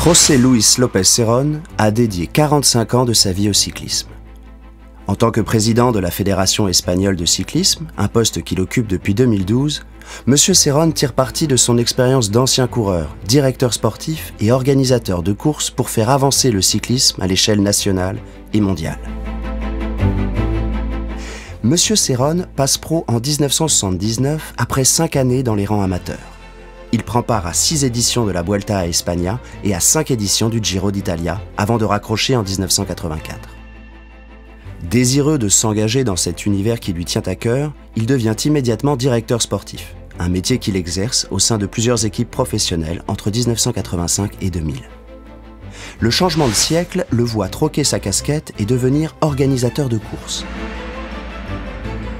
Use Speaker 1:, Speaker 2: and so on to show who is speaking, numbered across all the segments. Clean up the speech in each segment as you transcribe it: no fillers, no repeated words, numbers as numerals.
Speaker 1: José Luis López Serón a dédié 45 ans de sa vie au cyclisme. En tant que président de la Fédération espagnole de cyclisme, un poste qu'il occupe depuis 2012, M. Serón tire parti de son expérience d'ancien coureur, directeur sportif et organisateur de courses pour faire avancer le cyclisme à l'échelle nationale et mondiale. M. Serón passe pro en 1979 après 5 années dans les rangs amateurs. Il prend part à 6 éditions de la Vuelta a España et à 5 éditions du Giro d'Italia avant de raccrocher en 1984. Désireux de s'engager dans cet univers qui lui tient à cœur, il devient immédiatement directeur sportif, un métier qu'il exerce au sein de plusieurs équipes professionnelles entre 1985 et 2000. Le changement de siècle le voit troquer sa casquette et devenir organisateur de courses.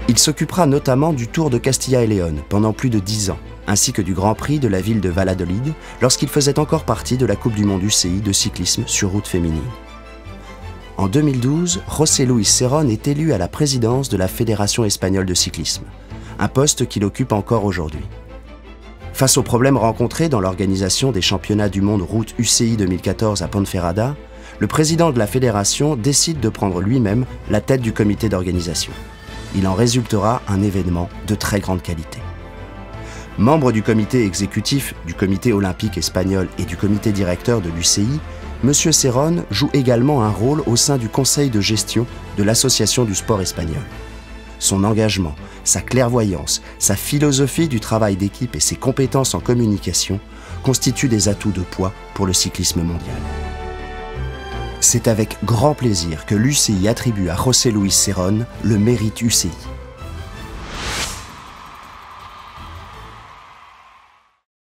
Speaker 1: Il s'occupera notamment du Tour de Castilla et León pendant plus de 10 ans, ainsi que du Grand Prix de la ville de Valladolid lorsqu'il faisait encore partie de la Coupe du Monde UCI de cyclisme sur route féminine. En 2012, José Luis Serón est élu à la présidence de la Fédération espagnole de cyclisme, un poste qu'il occupe encore aujourd'hui. Face aux problèmes rencontrés dans l'organisation des championnats du monde route UCI 2014 à Ponferrada, le président de la fédération décide de prendre lui-même la tête du comité d'organisation. Il en résultera un événement de très grande qualité. Membre du comité exécutif du comité olympique espagnol et du comité directeur de l'UCI, M. Serón joue également un rôle au sein du conseil de gestion de l'Association du sport espagnol. Son engagement, sa clairvoyance, sa philosophie du travail d'équipe et ses compétences en communication constituent des atouts de poids pour le cyclisme mondial. C'est avec grand plaisir que l'UCI attribue à José Luis Serón le mérite UCI.